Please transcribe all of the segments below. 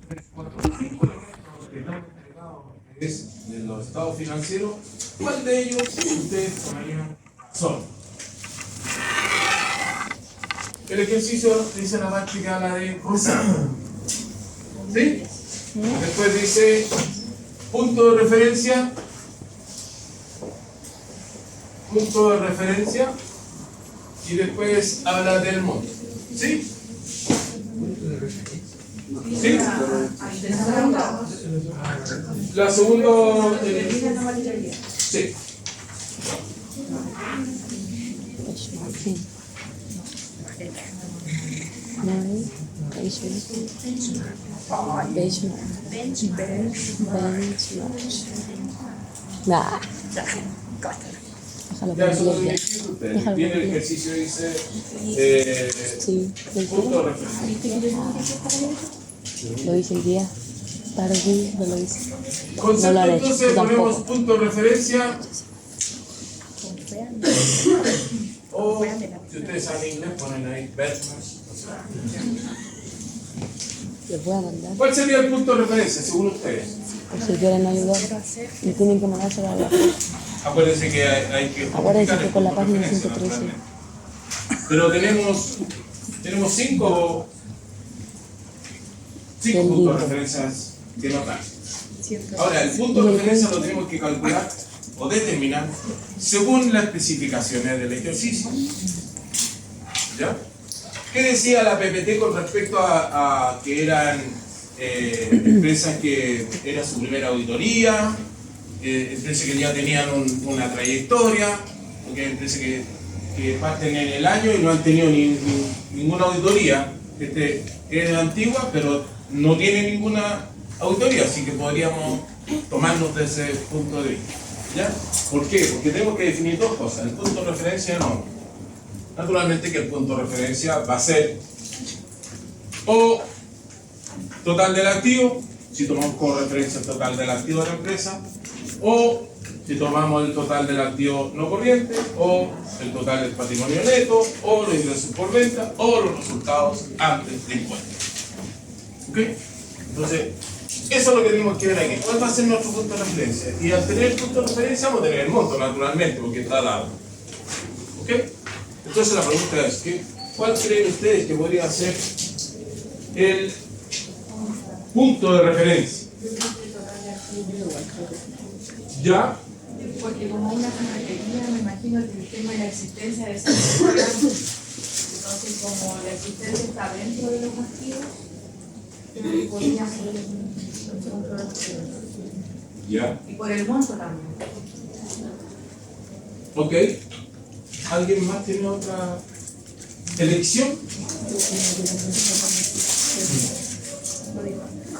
3, 4, 5 elementos que están entregados, que es de los estados financieros, ¿cuál de ellos ustedes tomarían son? El ejercicio dice la práctica la de cruzar. ¿Sí? Después dice punto de referencia. Punto de referencia. Y después habla del monto. ¿Sí? ¿Sí? La segunda. Sí. Nah. Ya, eso lo dijiste usted. Viene el ejercicio, dice Sí, punto de referencia. lo hice el día. Tarde, no lo hice. Concepto, No lo haré, entonces tampoco. ponemos punto de referencia. O si ustedes saben inglés, ponen ahí benchmarks. Les voy a mandar. ¿Cuál sería el punto de referencia según ustedes? O si quieren ayudar, me tienen que mandárselo a la página. Acuérdense que hay que Acuérdense justificar que el con la punto de página referencia, 113. naturalmente. Pero tenemos cinco puntos de referencia que no dan. Ahora, el punto de referencia lo tenemos que calcular o determinar según las especificaciones del ejercicio. ¿Ya? ¿Qué decía la PPT con respecto a que eran empresas que era su primera auditoría, empresas que ya tenían una trayectoria, porque empresas que parten en el año y no han tenido ninguna auditoría? Es antigua, pero no tiene ninguna auditoría, así que podríamos tomarnos de ese punto de vista. ¿Ya? ¿Por qué? Porque tenemos que definir dos cosas, el punto de referencia y el monto. Naturalmente que el punto de referencia va a ser o total del activo, si tomamos como referencia el total del activo de la empresa, o si tomamos el total del activo no corriente, o el total del patrimonio neto, o los ingresos por venta, o los resultados antes de impuestos. ¿Ok? Entonces, eso es lo que tenemos que ver aquí. ¿Cuál va a ser nuestro punto de referencia? Y al tener el punto de referencia vamos a tener el monto, naturalmente, porque está dado. ¿Ok? Entonces la pregunta es, ¿cuál creen ustedes que podría ser el punto de referencia? ¿Ya? Porque como una consejería, me imagino que el tema de la existencia de esa persona, entonces como la existencia está dentro de los activos, podría ser un punto de referencia. ¿Ya? Y por el monto también. ¿Ok? ¿Alguien más tiene otra elección?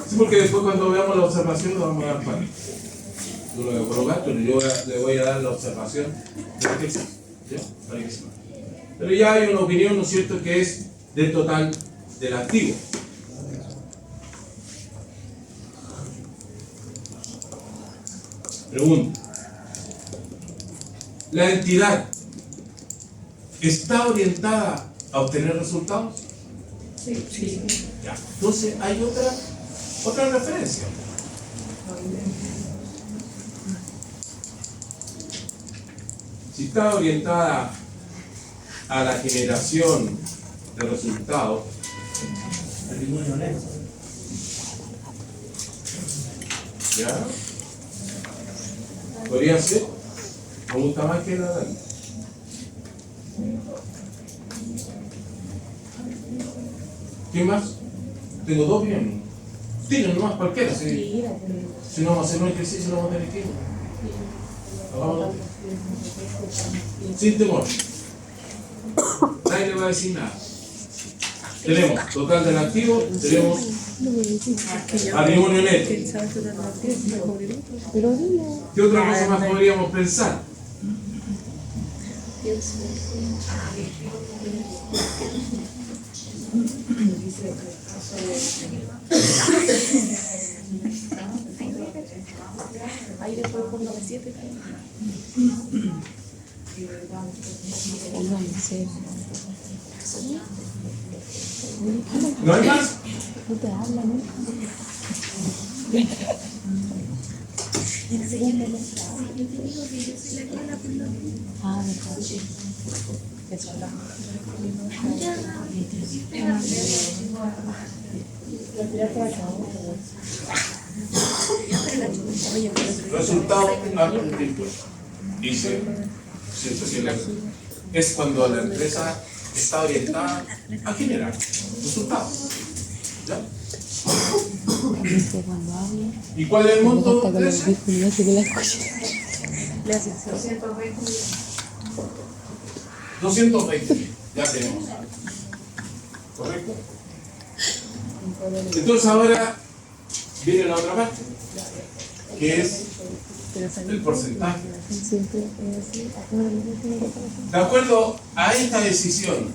Sí, porque después cuando veamos la observación lo vamos a dar cuenta. Tú lo voy a colocar, pero yo le voy a dar la observación del ejercicio. ¿Ya? Para que sepa. Pero ya hay una opinión, ¿no es cierto?, que es del total del activo. Pregunta. ¿La entidad está orientada a obtener resultados? Sí. Ya. Entonces hay otra referencia. Si está orientada a la generación de resultados, ¿ya? Podría ser. Me gusta más que nada. ¿Qué más? Tengo dos bien. Tienen nomás cualquiera. Si no vamos a hacer un ejercicio, no vamos a tener que ir. Hagámoslo. Sin temor. Nadie le va a decir nada. Tenemos total del activo, tenemos patrimonio neto. ¿Qué otra cosa más podríamos pensar? Ahí después por 97. ¿No hay más? No te habla, ¿no? Ah, verdad. Eso habla. Resultado antes de impuestos. Dice, ¿cierto? Es cuando la empresa está orientada a generar resultados. ¿Ya? Dice cuando habla. ¿Y cuál es el monto Hasta con de los ese? audífonos que la escucha. Le hace así. 220 millones. 220. Ya tenemos. ¿Correcto? Entonces ahora viene la otra parte, que es el porcentaje. Siempre es así. De acuerdo a esta decisión,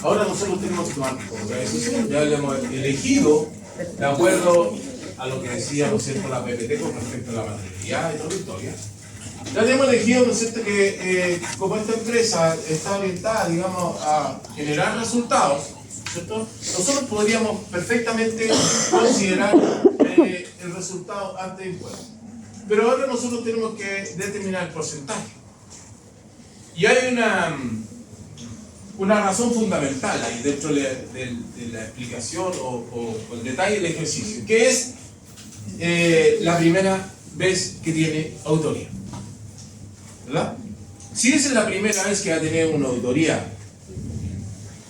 ahora nosotros tenemos que tomar otra decisión. Ya la hemos elegido de acuerdo a lo que decía, ¿no es cierto?, la PPT con respecto a la materialidad y toda la historia. Ya hemos elegido, ¿no es cierto?, que como esta empresa está orientada, digamos, a generar resultados, ¿cierto?, nosotros podríamos perfectamente considerar el resultado antes de impuestos. Pero ahora nosotros tenemos que determinar el porcentaje. Y hay una razón fundamental ahí dentro de la explicación o el detalle del ejercicio, que es la primera vez que tiene autoría. ¿Verdad? Si esa es la primera vez que va a tener una auditoría,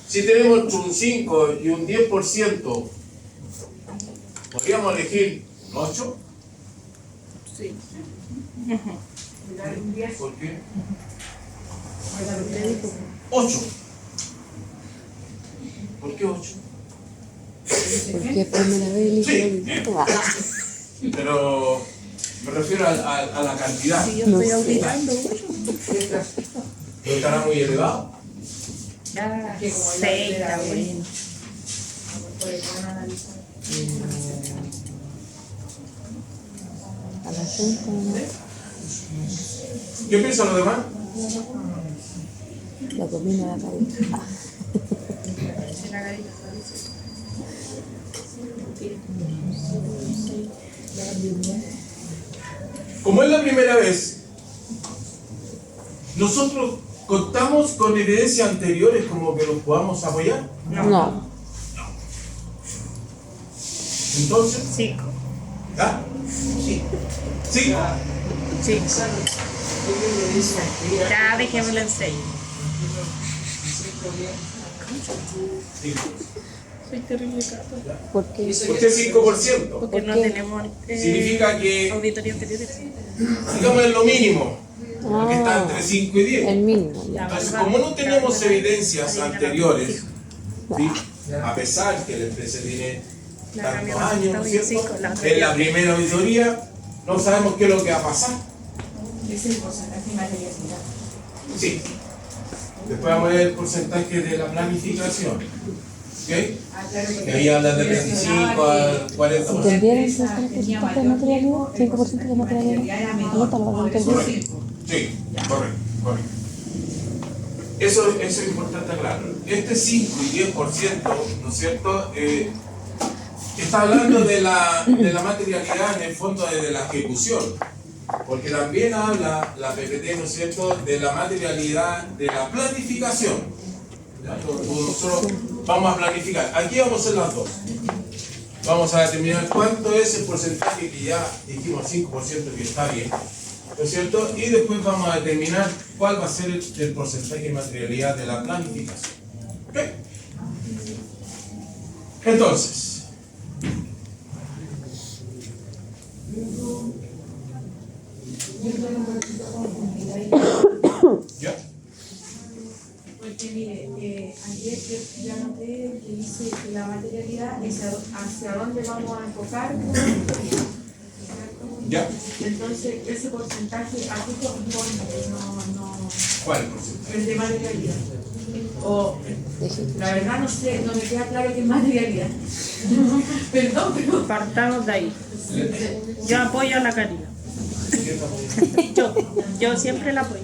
si tenemos un 5 y un 10%, ¿podríamos elegir un 8? Sí. ¿Por qué? 8. ¿Por qué 8? Porque es primera vez Sí, y pero me refiero a la cantidad. Si yo No estoy sé. auditando, ¿No estará muy elevado? ya Que como es la 6 primera está vez. bueno. Puede analizar. a la junta, ¿Qué piensan los demás? la comida la cabeza. Se la gallina. Como es la primera vez, nosotros contamos con evidencias anteriores como que los podamos apoyar. No. Entonces, 5. ¿ah? Sí. ¿Sí? 5. Ya dejémoslo en 6. Sí. Soy terrible gato. Porque ¿Por qué 5%? Porque no ¿Por qué? tenemos Significa que, auditoría anterior. digamos, es lo mínimo, porque está entre 5 y 10. el mínimo, ya. Entonces, como no tenemos evidencias anteriores, ¿sí?, a pesar que la empresa tiene tantos años, ¿no es cierto?, en la primera auditoría no sabemos qué es lo que va a pasar. Es el porcentaje de materialidad. Sí. Después vamos a ver el porcentaje de la planificación. ¿Ok? Claro, Que ahí habla de 25 al 40%. ¿Entendieron el porcentaje de materialidad? 5% de materialidad. Anótalo, lo entendí. Correcto. Sí, correcto. Eso es importante aclarar. Este 5 y 10%, ¿no es cierto?, está hablando de la materialidad en el fondo de la ejecución. Porque también habla la PPT, ¿no es cierto?, de la materialidad de la planificación. ¿Ya? Nosotros vamos a planificar. Aquí vamos a hacer las dos. Vamos a determinar cuánto es el porcentaje que ya dijimos, 5%, que está bien, ¿no es cierto? Y después vamos a determinar cuál va a ser el porcentaje de materialidad de la planificación. ¿Ok? Entonces, ¿ya? Porque mire, ayer yo ya noté que dice que la materialidad es hacia dónde vamos a enfocar una auditoría. ¿Ya? Entonces, ese porcentaje, ¿a qué corresponde? No, ¿Cuál porcentaje? el de materialidad. O, Deje. la verdad no sé, no me queda claro qué es materialidad. Perdón, pero... Partamos de ahí. Yo apoyo a la Karina. Yo siempre la apoyo.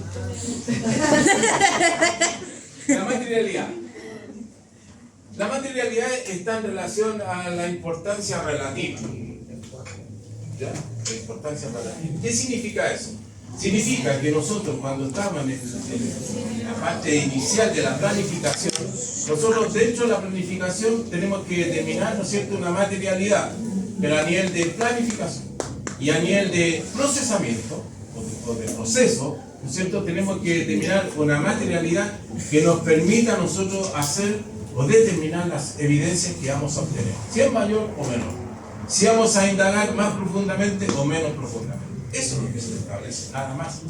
La materialidad. La materialidad está en relación a la importancia relativa. ¿Ya? La importancia relativa. ¿Qué significa eso? Significa que nosotros cuando estamos en la parte inicial de la planificación, nosotros dentro de la planificación tenemos que determinar, ¿no es cierto?, una materialidad, pero a nivel de planificación y a nivel de procesamiento o de proceso, ¿no es cierto?, tenemos que determinar una materialidad que nos permita a nosotros hacer o determinar las evidencias que vamos a obtener, si es mayor o menor, si vamos a indagar más profundamente o menos profundamente. Eso es lo que se establece, nada más.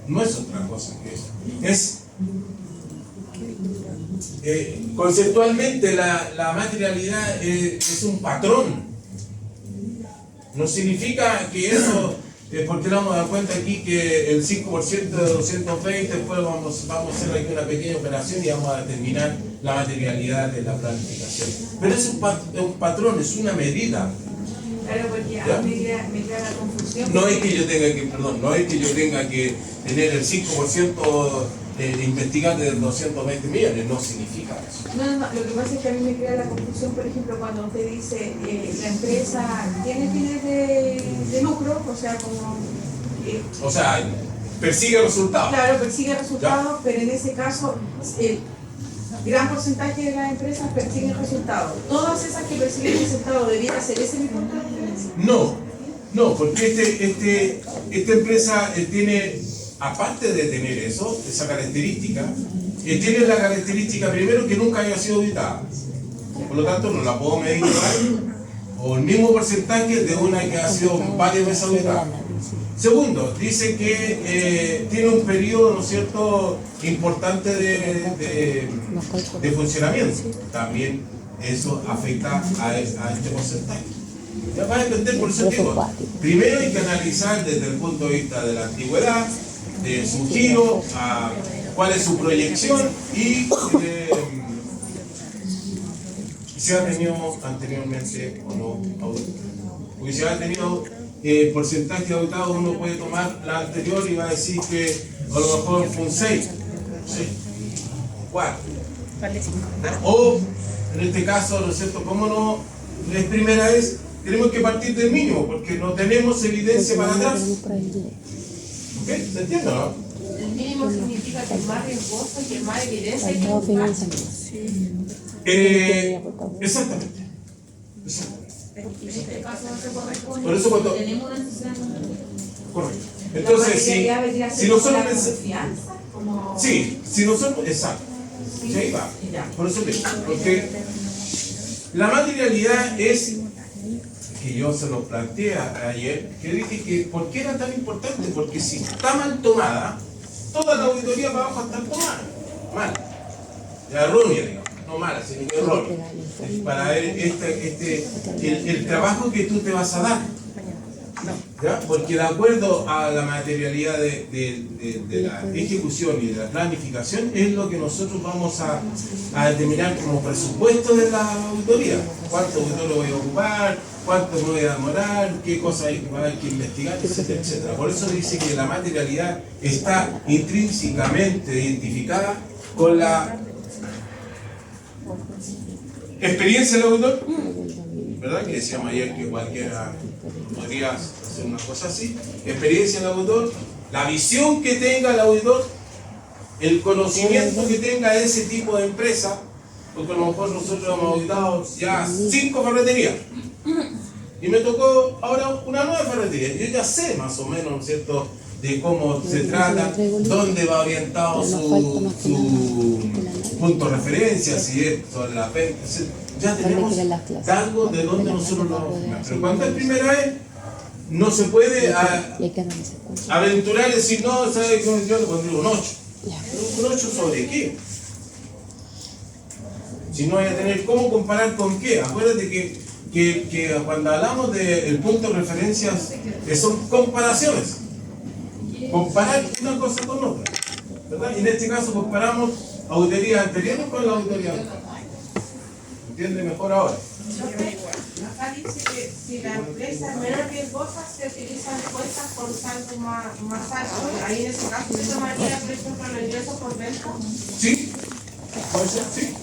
No es otra cosa que eso. Conceptualmente la materialidad es un patrón. No significa que eso, porque nos vamos a dar cuenta aquí que el 5% de 220, después vamos a hacer aquí una pequeña operación y vamos a determinar la materialidad de la planificación. Pero es un patrón, es una medida. Claro, porque a mí me crea la confusión. No es que yo tenga que tener el 5% de investigante de 220 millones, no significa eso. No, lo que pasa es que a mí me crea la confusión, por ejemplo, cuando usted dice la empresa tiene fines de lucro, o sea, como... O sea, persigue resultados. Claro, persigue resultados, pero en ese caso, el gran porcentaje de las empresas persiguen resultados. Todas esas que persiguen resultados, ¿debiera ser ese mi punto de referencia? No, porque esta empresa tiene, aparte de tener esa característica, tiene la característica primero que nunca haya sido auditada. Por lo tanto, no la puedo medir igual, o el mismo porcentaje de una que ha sido varias veces auditada. Segundo, dice que tiene un periodo, ¿no es cierto?, importante de funcionamiento. También eso afecta a este porcentaje. Ya va a depender por ese motivo. Primero hay que analizar desde el punto de vista de la antigüedad, de su giro, cuál es su proyección y si ha tenido anteriormente o no auditado. Porque si ha tenido porcentaje auditado, uno puede tomar la anterior y va a decir que a lo mejor fue un 6, 4. O en este caso, ¿no es cierto? Como no es primera vez, tenemos que partir del mínimo porque no tenemos evidencia para atrás. ¿Ok? ¿Se entiende, no? El mínimo significa que es más riesgoso y que es más evidencia que Exactamente. en este caso no se corresponde. Por eso cuando... Tenemos una necesidad. Correcto. Entonces, si nosotros pensamos... Como... Sí, si nosotros... Exacto. Sí, ahí va. Por eso te digo. Porque la materialidad es... que yo se lo planteé ayer, que dije que ¿por qué era tan importante? Porque si está mal tomada, toda la auditoría va a estar tomada. Mal. Errónea, digamos. No mala, sino errónea. Para ver el trabajo que tú te vas a dar. ¿Ya? Porque de acuerdo a la materialidad de la ejecución y de la planificación es lo que nosotros vamos a determinar como presupuesto de la auditoría. ¿Cuánto auditorio voy a ocupar? ¿Cuánto me voy a demorar? ¿Qué cosas hay que investigar? Etcétera, etcétera. Por eso dice que la materialidad está intrínsecamente identificada con la experiencia del auditor, ¿verdad? Que decíamos ayer que cualquiera podría hacer una cosa así. Experiencia del auditor, la visión que tenga el auditor, el conocimiento que tenga de ese tipo de empresa, porque a lo mejor nosotros hemos auditado ya 5 ferreterías y me tocó ahora una nueva ferretería. Yo ya sé más o menos, ¿no es cierto?, de cómo se trata, dónde va orientado su punto de referencia, si es sobre la venta, ya tenemos algo de dónde nosotros lo vamos a tomar. Pero cuando es primera vez, no se puede aventurar y decir, no, ¿sabes? Yo le pondría un 8. ¿Un 8 sobre qué? Si no hay a tener cómo comparar con qué. Acuérdate que cuando hablamos del punto de referencia son comparaciones. Comparar una cosa con otra, ¿verdad? Y en este caso comparamos auditorías anteriores con la auditoría actual. ¿Entiende mejor ahora? Acá dice que si la empresa es menos riesgosa, se utilizan cuentas por saldo más alto. Ahí en ese caso, ¿se tomaría, por ejemplo, los ingresos por venta? Sí, puede ser, sí.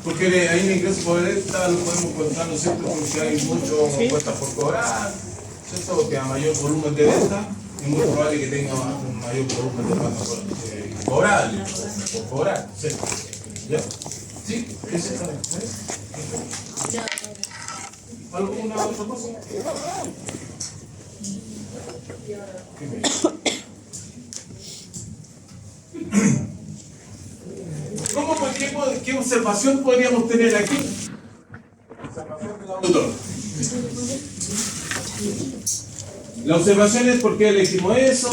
Porque ahí en ingreso por esta lo podemos contar, ¿no es cierto? Porque hay mucho cuentas por cobrar, ¿cierto? Porque a mayor volumen de venta es muy probable que tenga un mayor volumen de cuentas por cobrar, ¿sí? ¿Ya? ¿Sí? ¿Ese está bien? ¿Alguna otra cosa? ¿Qué observación podríamos tener aquí? Observación del autor. La observación es por qué elegimos eso.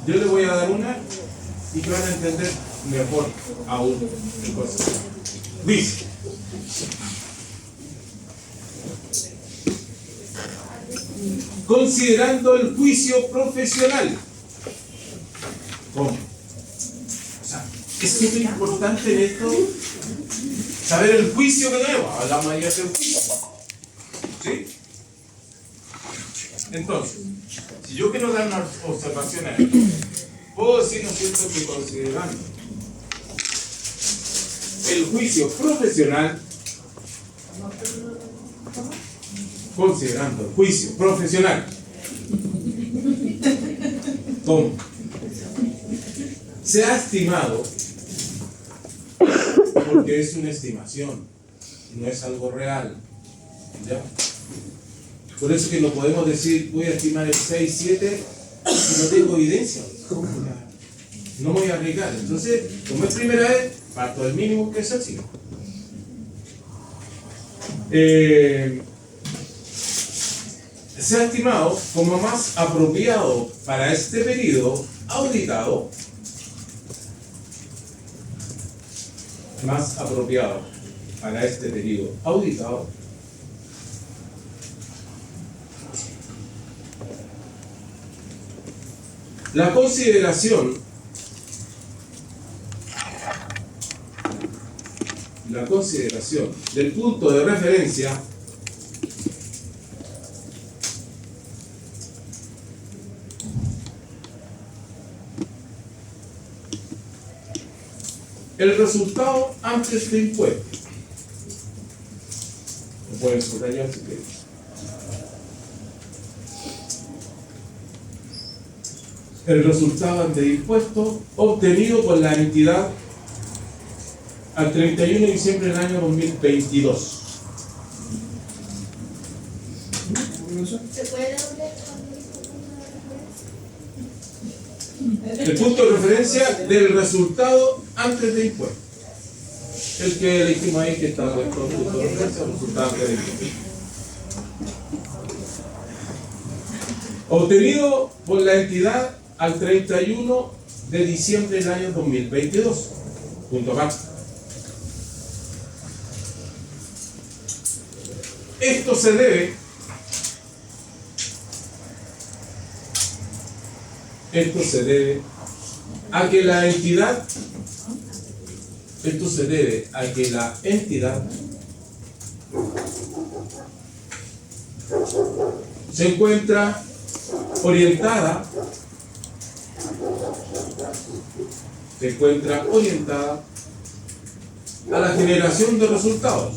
Yo le voy a dar una y que van a entender mejor aún el concepto. Dice: considerando el juicio profesional. ¿Cómo? O sea, es súper importante en esto saber el juicio que tenemos. Hablamos ayer del juicio. ¿Sí? Entonces, si yo quiero dar una observación a esto, puedo decir, ¿no es cierto?, que considerando el juicio profesional, ¿cómo? Se ha estimado, porque es una estimación, no es algo real, ¿ya? Por eso que no podemos decir, voy a estimar el 6, 7, si no tengo evidencia. No me voy a arriesgar. Entonces, como es primera vez, parto del mínimo, que es el 5. Se ha estimado como más apropiado para este periodo auditado, la consideración del punto de referencia el resultado antes de impuestos. Lo pueden subrayar si quieren. El resultado antes de impuestos obtenido por la entidad al 31 de diciembre del año 2022. ¿Se puede dar El punto de referencia del resultado antes de impuestos. El que elegimos ahí, que está el punto de referencia del resultado antes de impuestos. Obtenido por la entidad al 31 de diciembre del año 2022. Punto aparte. Esto se debe a que la entidad se encuentra orientada a la generación de resultados.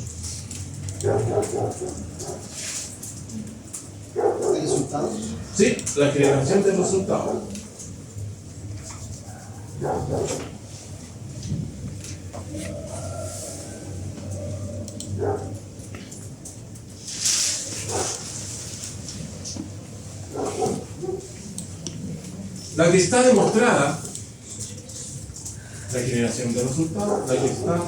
¿Resultados? Sí, la generación de resultados. La que está demostrada, la generación de resultados, la que está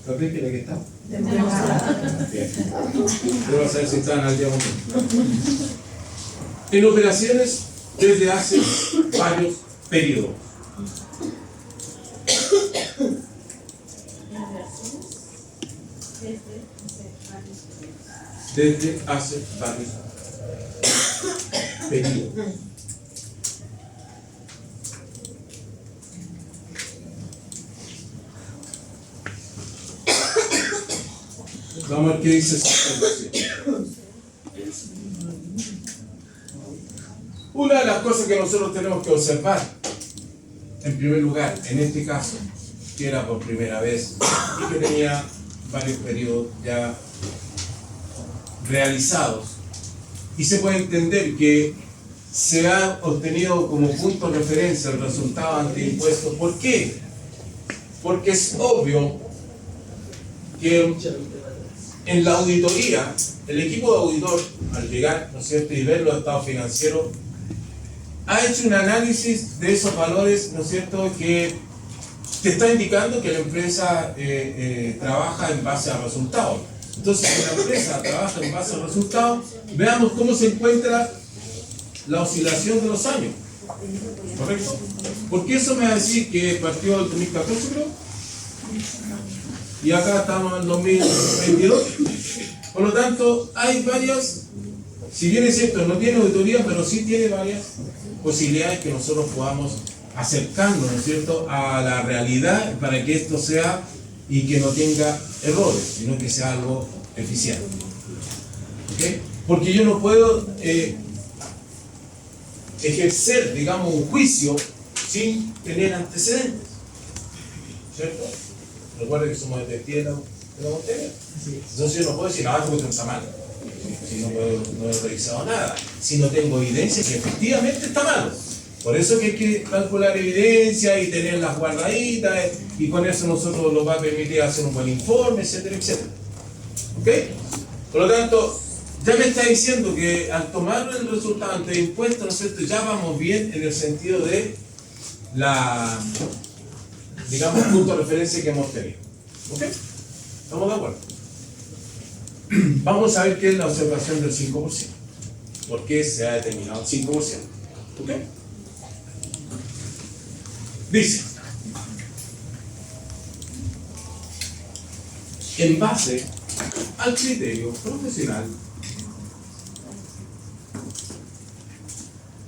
¿sabes que la que está? Bien. Pero vas a ver si están al día momento. En operaciones desde hace varios periodos. Desde hace varios periodos. Vamos a ver qué dice esta observación. Una de las cosas que nosotros tenemos que observar, en primer lugar, en este caso, que era por primera vez y que tenía varios periodos ya realizados, y se puede entender que se ha obtenido como punto de referencia el resultado ante impuestos. ¿Por qué? Porque es obvio que en la auditoría, el equipo de auditor, al llegar, ¿no es cierto?, y ver los estados financieros, ha hecho un análisis de esos valores, ¿no es cierto?, que te está indicando que la empresa trabaja en base a resultados. Entonces, si la empresa trabaja en base a resultados, veamos cómo se encuentra la oscilación de los años. ¿Correcto? Porque eso me va a decir que partió del 2014, creo, y acá estamos en el 2022. Por lo tanto, hay varias, si bien es cierto, no tiene auditoría, pero sí tiene varias posibilidades que nosotros podamos acercarnos, ¿no es cierto?, a la realidad para que esto sea y que no tenga errores, sino que sea algo eficiente. ¿Okay? Porque yo no puedo ejercer, digamos, un juicio sin tener antecedentes, ¿cierto? Recuerden que somos detectives de la materia. Entonces yo no puedo decir, no, esto está mal, si no he revisado nada, si no tengo evidencia que efectivamente está mal. Por eso es que hay que calcular evidencia y tener las guardaditas, y con eso nosotros nos va a permitir hacer un buen informe, etcétera, etcétera. ¿Ok? Por lo tanto, ya me está diciendo que al tomar el resultado ante impuestos, ¿no es cierto?, ya vamos bien en el sentido de la, digamos, punto de referencia que hemos tenido. ¿Ok? ¿Estamos de acuerdo? Vamos a ver qué es la observación del 5%. ¿Por qué se ha determinado el 5%? ¿Ok? Dice, en base al criterio profesional,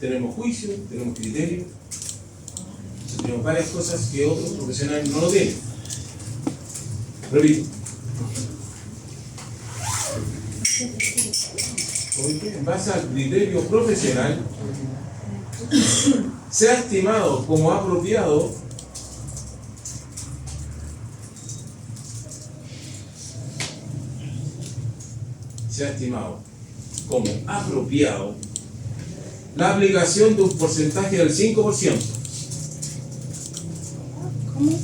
tenemos juicio, tenemos criterio, tenemos varias cosas que otros profesionales no lo tienen. Repito. En base al criterio profesional, se ha estimado como apropiado la aplicación de un porcentaje del 5%. ¿Cómo?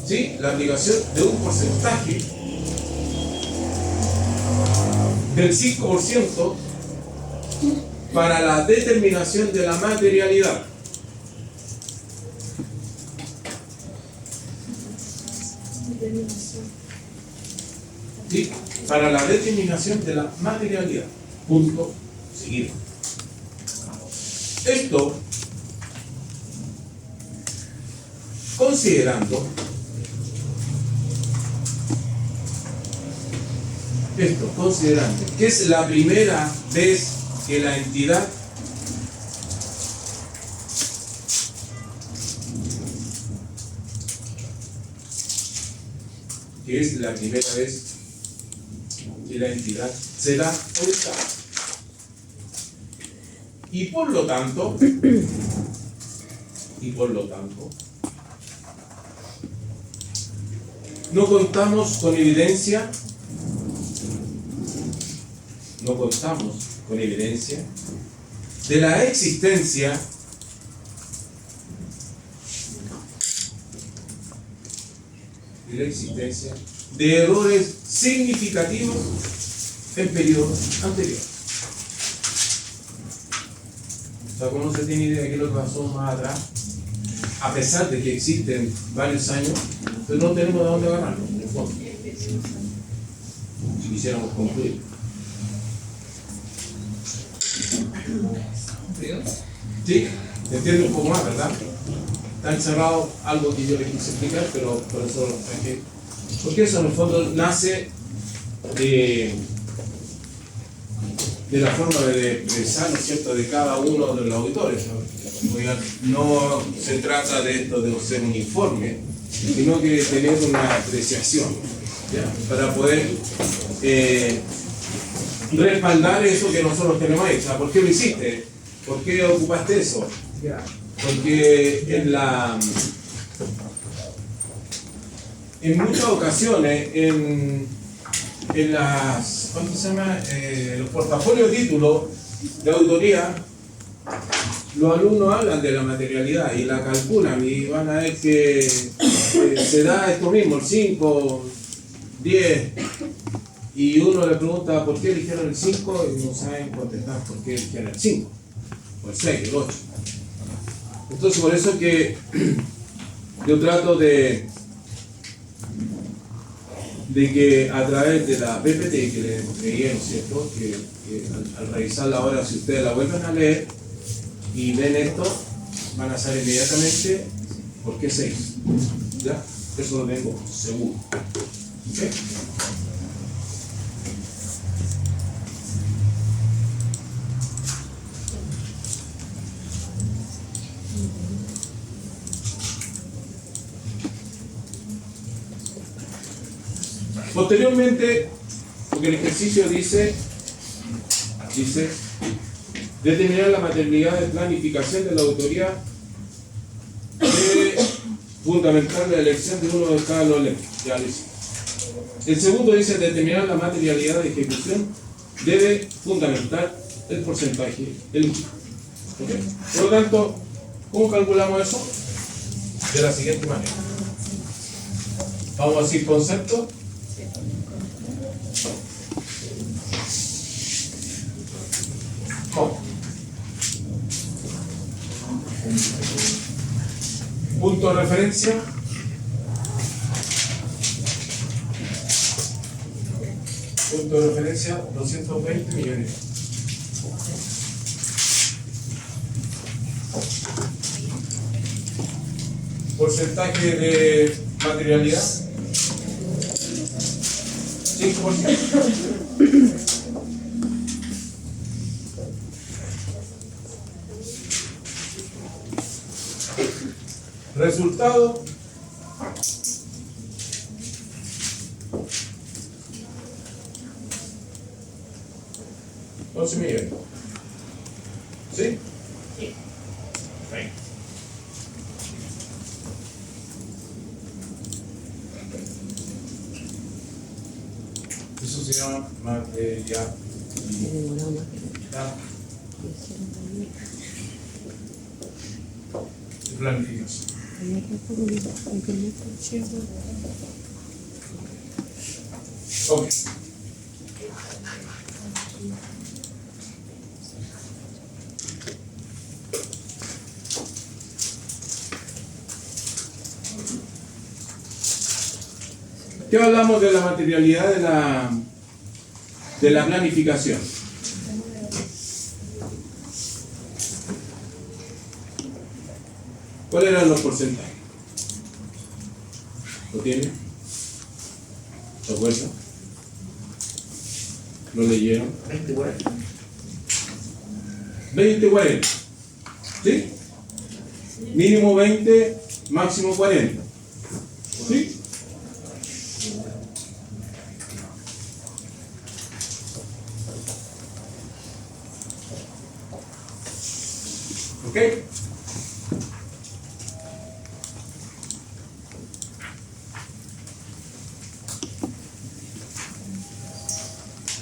¿Sí? La aplicación de un porcentaje del 5% para la determinación de la materialidad. ¿Sí? Para la determinación de la materialidad. Punto seguido. Esto considerando que es la primera vez que la entidad será auditada. Y por lo tanto, no contamos con evidencia de la existencia de errores significativos en periodos anteriores. O sea, como no se tiene idea de qué es lo que pasó más atrás, a pesar de que existen varios años, entonces no tenemos de dónde agarrarlo, en el fondo. Si quisiéramos concluir. Sí, te entiendo un poco más, ¿verdad? Está encerrado algo que yo le quise explicar, pero por eso lo traje. Porque eso en el fondo nace de la forma de pensar, ¿no es cierto?, de cada uno de los auditores, ¿no? No se trata de esto de hacer un informe, sino que de tener una apreciación, ¿ya?, para poder respaldar eso que nosotros tenemos hecho. ¿Por qué lo hiciste? ¿Por qué ocupaste eso? Porque en muchas ocasiones, en las, ¿cuánto se llama? Los portafolios de títulos de auditoría, los alumnos hablan de la materialidad y la calculan y van a ver que se da esto mismo, el 5, 10, y uno le pregunta por qué eligieron el 5 y no saben contestar por qué eligieron el 5, o el 6, el 8. Entonces por eso que yo trato de que a través de la PPT que le creí, ¿no es cierto? Que al revisarla ahora, si ustedes la vuelven a leer y ven esto, van a saber inmediatamente por qué 6. ¿Ya? Eso lo tengo seguro. ¿Okay? Posteriormente, porque el ejercicio dice determinar la materialidad de planificación de la auditoría, debe fundamentar la elección de uno de cada los elementos. Ya lo hice. El segundo dice determinar la materialidad de ejecución, debe fundamentar el porcentaje elegido. ¿Okay? Por lo tanto, ¿cómo calculamos eso? De la siguiente manera. Vamos a decir concepto. ¿Cómo? Punto de referencia. Punto de referencia 220 millones. Porcentaje de materialidad 5%. Resultado. $11 millones. ¿Sí? Sí. Bien. Eso se llama materialidad. De planificación. Ok. ¿Qué hablamos de la materialidad de la planificación? ¿Cuáles eran los porcentajes? ¿Lo tienen? ¿Se acuerdan? ¿Lo leyeron? 20-40. 20-40. ¿Sí? Mínimo 20, máximo 40. ¿Sí? ¿Ok?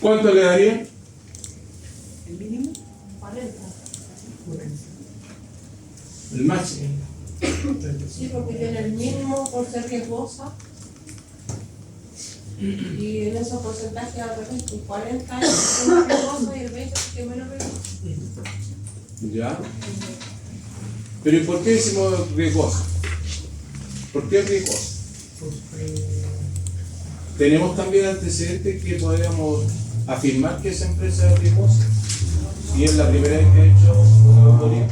¿Cuánto le daría? El mínimo, 40. El máximo. Sí, porque tiene el mínimo por ser riesgosa. Y en esos porcentajes al revés, el 40 es más riesgoso y el 20 es que menos riesgoso. ¿Ya? Pero ¿y por qué decimos riesgoso? ¿Por qué riesgoso? Tenemos también antecedentes que podríamos afirmar que esa empresa es riesgosa. Si es la primera vez que ha hecho una auditoría.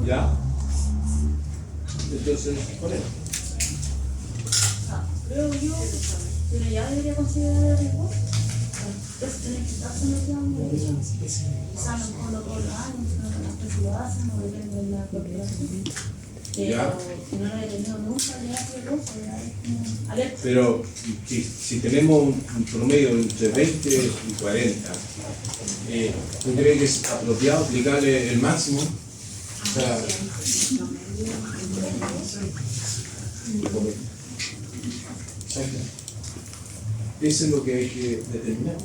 ¿Ya? Entonces, por eso. Creo yo, pero ya debería considerar riesgoso. Entonces tiene que estar sometiendo quizás no con todos los años, sino que las empresas lo hacen o depende de la corporación. ¿Ya? Si no lo he tenido nunca, le da precoz, alerta. Pero si tenemos un promedio entre 20 y 40, ¿tú crees que es apropiado aplicarle el máximo? O sea, exacto. Eso es lo que hay que determinar.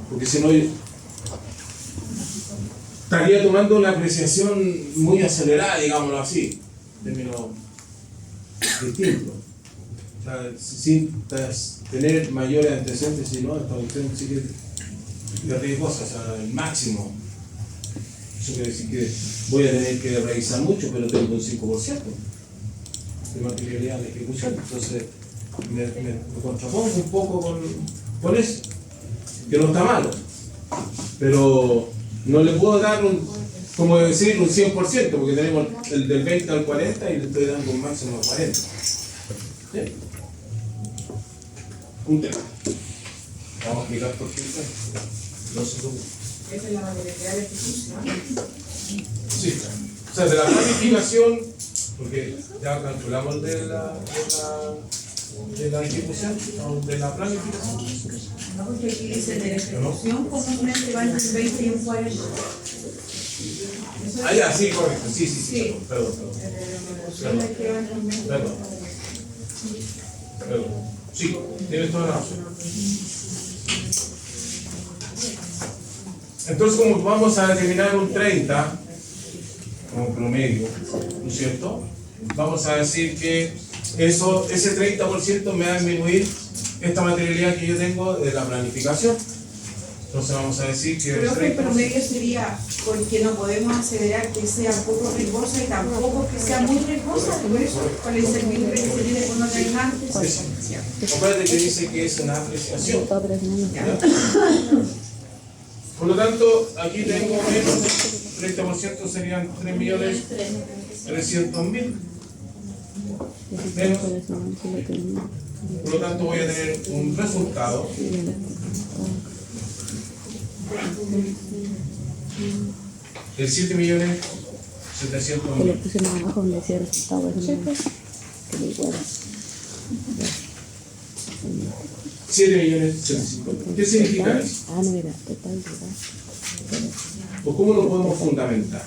Porque si no, estaría tomando una apreciación muy acelerada, digámoslo así, en términos distintos. O sea, sin tener mayores antecedentes, si no, esta cuestión sí que es riesgosa, o sea, el máximo. Eso quiere decir que voy a tener que revisar mucho, pero tengo un 5% de materialidad de ejecución. Entonces, me contrapongo un poco con eso, que no está malo, pero no le puedo dar como decir, un 100%, porque tenemos el del 20 al 40 y le estoy dando un máximo de 40. ¿Sí? Un tema. Vamos a explicar por qué. No se preocupe. Esa es la materialidad de ejecución. Sí, o sea, de la planificación, porque ya calculamos de la ejecución, o de la planificación. No, porque aquí dice de la ejecución comúnmente va entre un 20 y un 40. Ah, ya, sí, correcto, sí, perdón. Sí, tienes toda la razón. Entonces, como vamos a determinar un 30 como promedio, ¿no es cierto? Vamos a decir que ese 30% me va a disminuir esta materialidad que yo tengo de la planificación. Entonces vamos a decir que Creo que el promedio sería porque no podemos aseverar que sea poco riesgosa y tampoco que sea muy riesgosa, por eso con la incertidumbre que se tiene con otras antes. Acuérdate que dice que es una apreciación. Está presionando. Por lo tanto, aquí tengo menos 30% serían 3.300.000. Menos. Por lo tanto, voy a tener un resultado de 7.700.000. Que lo puse más abajo donde decía resultado. Que lo igual. 7.750.000. ¿Qué significa eso? Ah, no, mira, total, ¿verdad? ¿O cómo lo podemos fundamentar?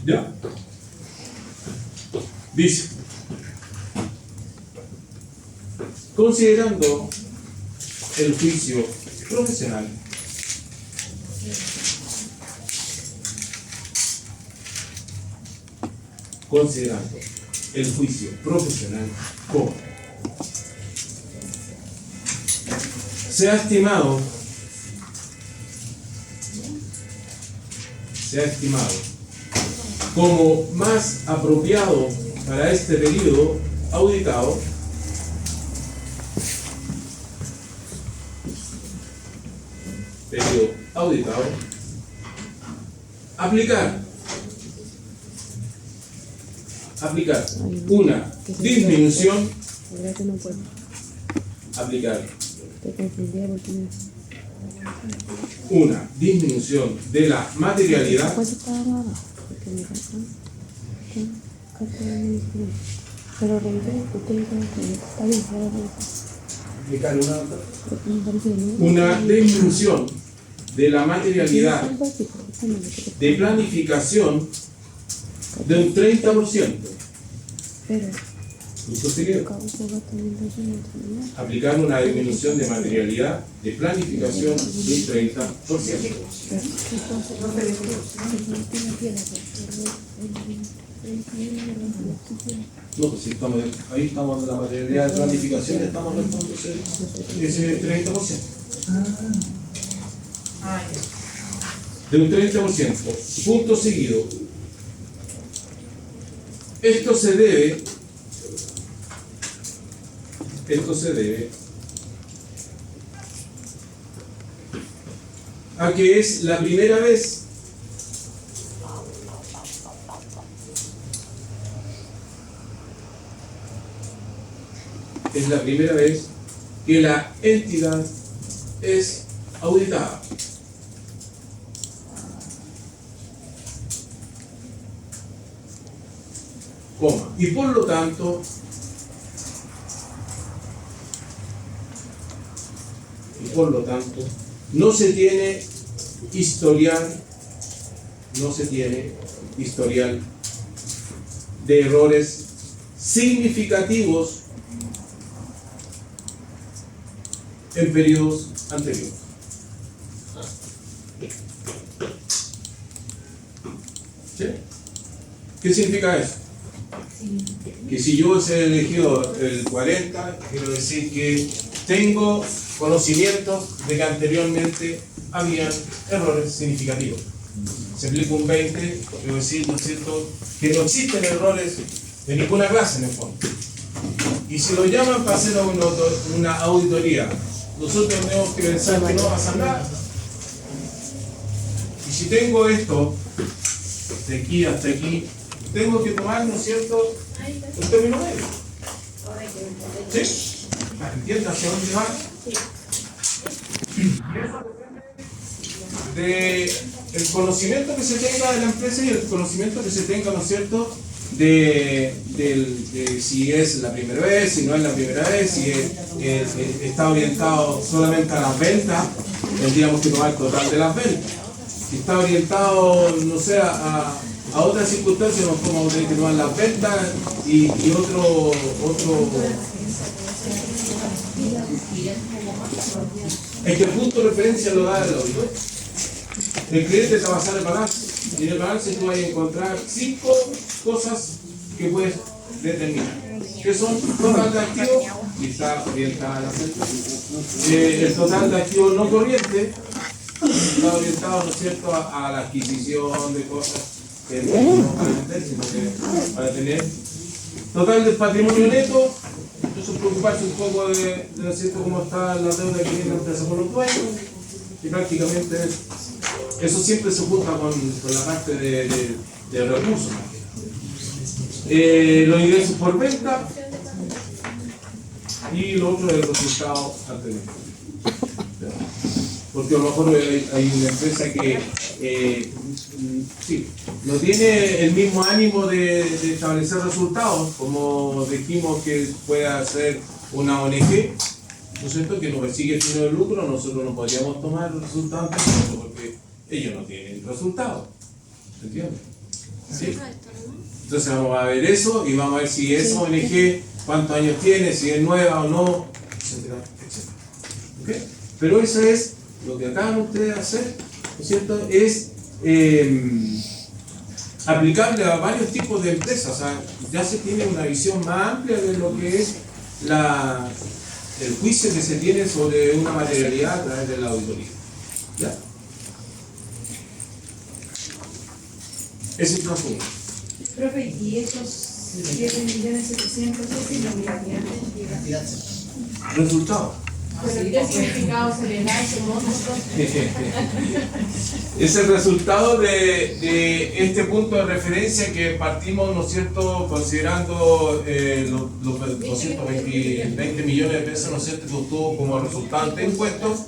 ¿Ya? Dice, considerando el juicio profesional como se ha estimado como más apropiado para este periodo auditado aplicar una disminución de la materialidad pero revisé, ustedes dicen que está bien, una disminución de la materialidad de planificación de un 30%. Aplicar una disminución de materialidad de planificación de un 30%. No, pues si estamos ahí estamos en la materialidad de planificación, estamos restando ese 30%. De un 30%. Punto seguido. Esto se debe a que es la primera vez que la entidad es auditada. Coma. Y por lo tanto, no se tiene historial de errores significativos en periodos anteriores. ¿Sí? ¿Qué significa eso? Que si yo he elegido el 40, quiero decir que tengo conocimiento de que anteriormente había errores significativos. Si aplico un 20, quiero decir, ¿no es cierto?, que no existen errores de ninguna clase en el fondo. Y si lo llaman para hacer una auditoría, nosotros tenemos que pensar que no va a pasar nada. Y si tengo esto, de aquí hasta aquí, tengo que tomar, ¿no es cierto?, un término medio. ¿Sí? ¿Entiendes hacia dónde va? Y eso depende del conocimiento que se tenga de la empresa y el conocimiento que se tenga, ¿no es cierto?, de si es la primera vez, si no es la primera vez, si está orientado solamente a las ventas, tendríamos que tomar el total de las ventas. Si está orientado, no sé, a otras circunstancias, nos podemos tener que tomar las ventas y otro. Es que el punto de referencia lo da el auditor. El cliente te va a pasar el balance. Y en el balance tú vas a encontrar 5 cosas que puedes determinar. Que son total de activos, y está orientada a la venta. El total de activos no corrientes está orientado, ¿no es cierto?, a la adquisición de cosas que no para vender, sino que para tener. Total del patrimonio neto, entonces preocuparse un poco de ¿no es cierto?, cómo está la deuda que tiene la empresa con los dueños, y prácticamente eso siempre se junta con la parte de recursos. Los ingresos por venta y lo otro es el resultado anterior. Porque a lo mejor hay una empresa que sí, no tiene el mismo ánimo de establecer resultados, como dijimos que pueda ser una ONG, ¿no es cierto?, que no persigue el fin de lucro. Nosotros no podríamos tomar resultados porque ellos no tienen resultados. ¿Entiendes? ¿Sí? Entonces vamos a ver eso y vamos a ver si esa ONG, cuántos años tiene, si es nueva o no, etcétera, etcétera. ¿Okay? Pero eso es lo que acaban ustedes de hacer, ¿no es cierto? Es aplicable a varios tipos de empresas. O sea, ya se tiene una visión más amplia de lo que es el juicio que se tiene sobre una materialidad a través de la auditoría. ¿Ya? Ese es el punto. Profe, ¿y esos 7.700.000 es la unidad? Resultado. ¿Pero qué significado se le da a ese monto? Es el resultado de este punto de referencia que partimos, ¿no es cierto?, considerando los 220 millones de pesos, ¿no es cierto?, que obtuvo como resultante de impuestos,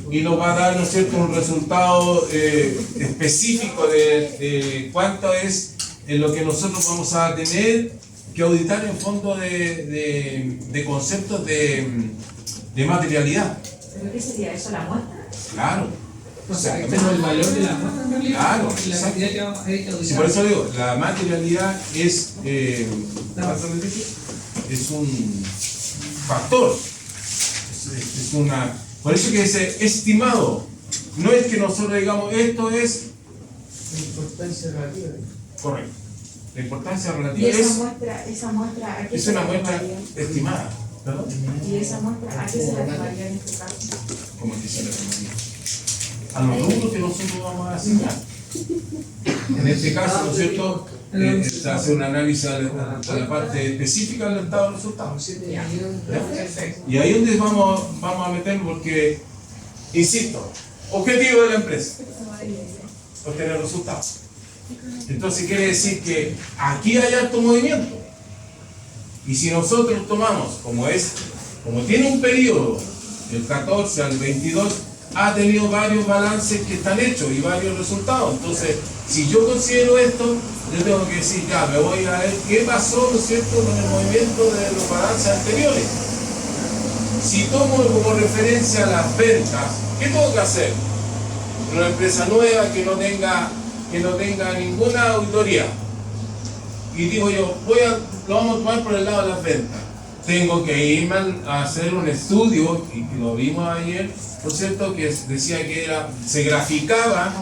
y nos va a dar, ¿no es cierto?, un resultado específico de cuánto es lo que nosotros vamos a tener que auditar en fondo de conceptos de materialidad. ¿Pero qué sería eso, la muestra? Claro. O sea, el valor de la muestra en realidad. Claro, la cantidad que vamos a ir a sí, por eso digo, la materialidad es un factor. Es una. Por eso que ese estimado, no es que nosotros digamos esto es. La importancia relativa. Correcto. La importancia relativa ¿Y esa muestra a qué es se una la muestra tomaría? estimada. ¿Perdón? ¿Y esa muestra a qué se la tomaría en este caso? Como que se la tomaría. A los rubros que nosotros vamos a asignar. En este caso, ¿no es cierto?, se hace un análisis a la parte específica del estado de resultados. Perfecto. Y ahí es donde vamos a meter, porque, insisto, Objetivo de la empresa: obtener resultados. Entonces quiere decir que aquí hay alto movimiento. Y si nosotros tomamos como tiene un periodo del 14 al 22, ha tenido varios balances que están hechos y varios resultados. Entonces, si yo considero esto, yo tengo que decir, ya, me voy a ver qué pasó, ¿no es cierto?, con el movimiento de los balances anteriores. Si tomo como referencia las ventas, ¿qué tengo que hacer? Una empresa nueva que no tenga ninguna auditoría. Y digo yo, lo vamos a tomar por el lado de las ventas. Tengo que irme a hacer un estudio, y lo vimos ayer, ¿no es cierto?, que decía que se graficaban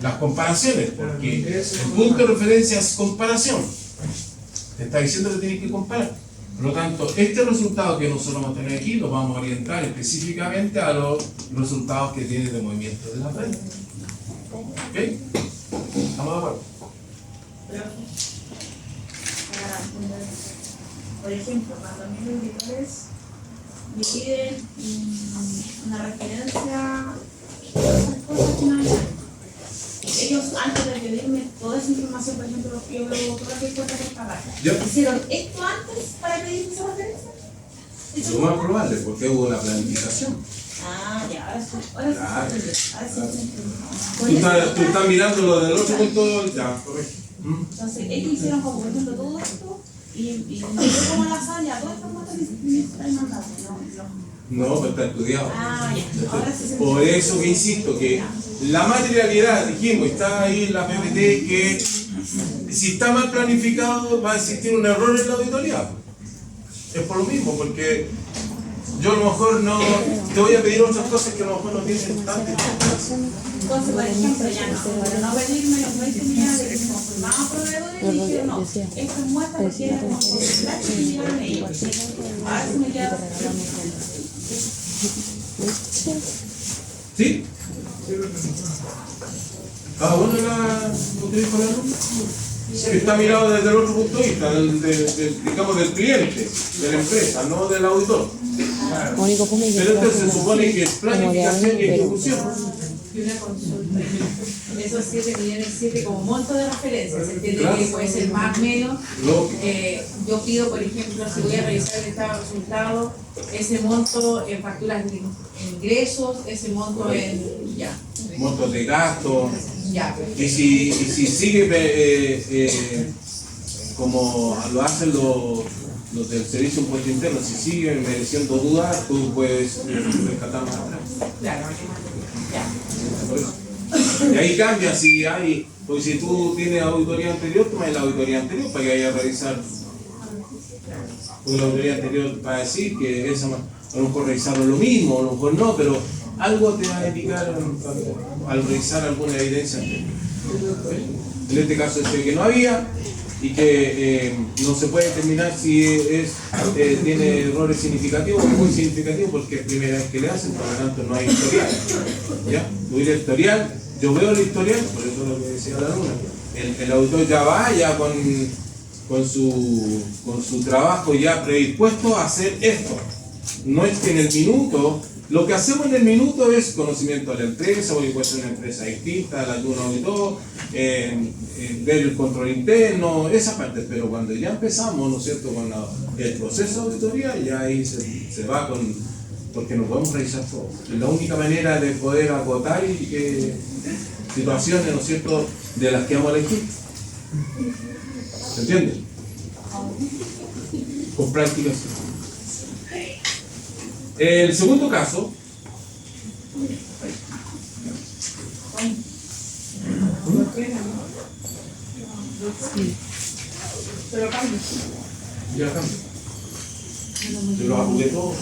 las comparaciones, porque el punto de referencia es comparación. Te está diciendo que tienes que comparar. Por lo tanto, este resultado que nosotros vamos a tener aquí lo vamos a orientar específicamente a los resultados que tiene de movimiento de la venta. ¿Ok? ¿Estamos de acuerdo? Por ejemplo, cuando mis auditores me piden una referencia, esas cosas que no hay. Ellos, antes de pedirme toda esa información, por ejemplo, yo veo todas las cuentas que pagar. ¿Hicieron esto antes para pedirme esa referencia? Lo más probable, porque hubo una planificación. Ah, ya, ahora sí. Tú estás mirando lo del otro punto, ya, correcto. Entonces, ellos hicieron como, por ejemplo, todo esto y yo como la sala, todo esto me están mandando, No, pero está estudiado. Ah, ya, ahora sí se me... Por eso que insisto, que la materialidad, dijimos, está ahí en la PPT, que si está mal planificado va a existir un error en la auditoría. Es por lo mismo, porque yo a lo mejor no te voy a pedir otras cosas que a lo mejor no tienen tanta importancia. Entonces, por ejemplo, ya no pedirme los 20 millones de que se conformaban proveedores y dijeron, no, esto es muestra porque era como porcentaje que llegaron ellos. Ahora se me queda... ¿Sí? ¿Cada uno la utiliza la luz? Está mirado desde el otro punto de vista, digamos del cliente, de la empresa, no del auditor. Pero entonces se supone que es planificación y ejecución. Y una consulta. Esos 7 millones, 7 como monto de referencia, se entiende que puede ser más o menos. Yo pido, por ejemplo, si voy a revisar el estado de resultados, ese monto en facturas de ingresos, ese monto en montos de gasto. Ya. Y si sigue como lo hacen los del Servicio de Impuesto Interno, si sigue mereciendo dudas, tú puedes rescatar más atrás. Claro. Y ahí cambia si hay, porque si tú tienes auditoría anterior, toma la auditoría anterior para que vaya a revisar. Porque la auditoría anterior va a decir que esa, a lo mejor revisaron lo mismo, a lo mejor no, pero algo te va a indicar al revisar alguna evidencia anterior. En este caso es que no había y que no se puede determinar si tiene errores significativos o muy significativos porque es primera vez que le hacen, por lo tanto no hay historial. ¿Ya? Tuviera historial, yo veo el historial, por eso lo que decía la Luna, el auditor ya vaya con su trabajo ya predispuesto a hacer esto. No es que en el minuto, lo que hacemos en el minuto es conocimiento de la empresa, porque puede ser una empresa distinta, la de un auditor, ver el control interno, esa parte, pero cuando ya empezamos, ¿no es cierto?, con el proceso de auditoría, ya ahí se va porque nos podemos revisar todo. Es la única manera de poder acotar situaciones, ¿no es cierto?, de las que vamos a elegir. ¿Se entiende? Con prácticas. El segundo caso, Pero cambio. ya cambio. Yo lo hago de todo.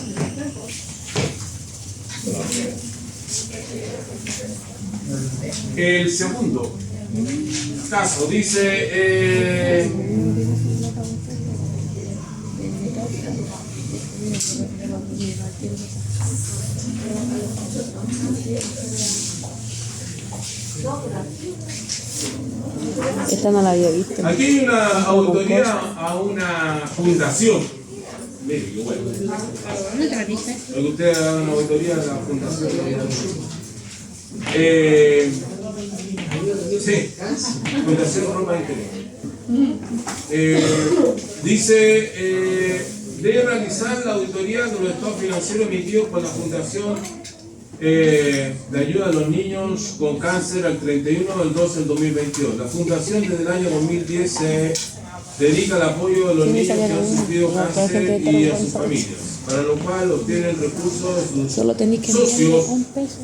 El segundo caso dice esta no la había visto. aquí hay una auditoría a una fundación. Mire, qué bueno. Lo que usted haga una auditoría a la fundación. Sí, Fundación Roma Interior. Dice, debe realizar la auditoría de los estados financieros emitidos por la Fundación de Ayuda a los Niños con Cáncer al 31 del 12 del 2022. La Fundación desde el año 2010 se dedica al apoyo de los niños que han sufrido cáncer y a sus familias, para lo cual obtienen recursos de Solo tenéis que sus enviarle socios un peso.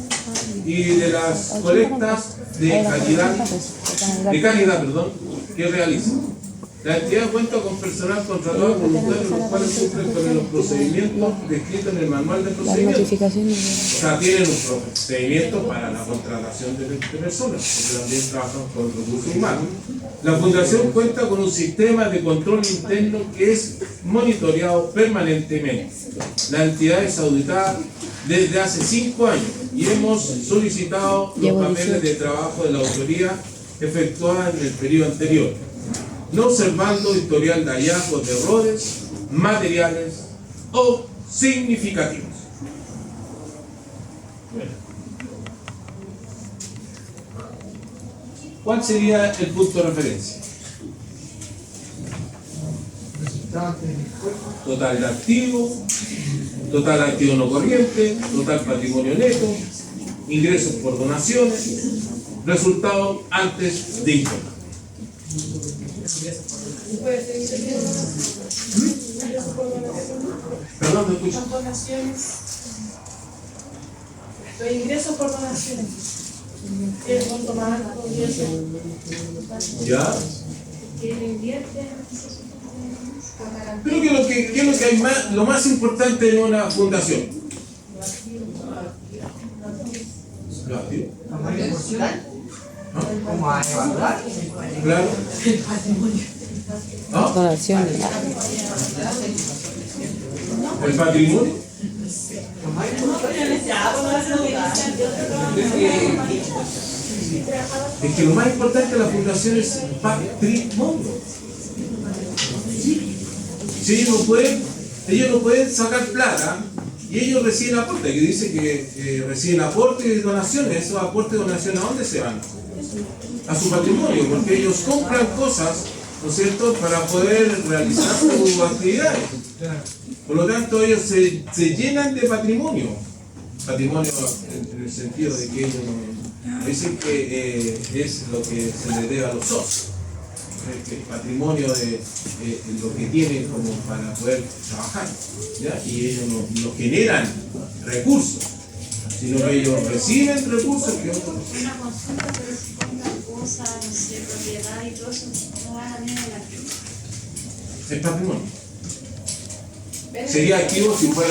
y de las colectas de caridad, que realizan. La entidad cuenta con personal contratado voluntario, los cuales cumplen con los procedimientos descritos en el manual de Las procedimientos. notificaciones. O sea, tienen un procedimiento para la contratación de personas, porque también trabajan con recursos humanos. La Fundación cuenta con un sistema de control interno que es monitoreado permanentemente. La entidad es auditada desde hace 5 años y hemos solicitado los papeles de trabajo de la autoría efectuada en el periodo anterior, no observando historial de hallazgos de errores materiales o significativos. ¿Cuál sería el punto de referencia? Total de activos, total de activo no corriente, total patrimonio neto, ingresos por donaciones, resultado antes de informar. Perdón, no escucho. Son donaciones. Los ingresos por donaciones. El monto más alto, ¿Ya? que invierte. Pero ¿qué es lo que hay más, lo más importante en una fundación? Los activos. ¿Cómo a evaluar? Claro. ¿Ah? Donaciones. El patrimonio. Es que lo más importante de la fundación es patrimonio. Si ellos no pueden sacar plata y ellos reciben aporte, que dice que reciben aporte y donaciones. Esos aportes y donaciones, ¿a dónde se van? A su patrimonio, porque ellos compran cosas, ¿no es cierto?, para poder realizar sus actividades. Por lo tanto, ellos se llenan de patrimonio. Patrimonio en el sentido de que ellos dicen que es lo que se le debe a los socios. El patrimonio de lo que tienen como para poder trabajar, ¿ya? Y ellos no generan recursos, sino que ellos reciben recursos que otros. Una consulta, pero si ponga cosas, no sé, propiedad y todo eso, no va a venir de la El patrimonio sería activo si fuera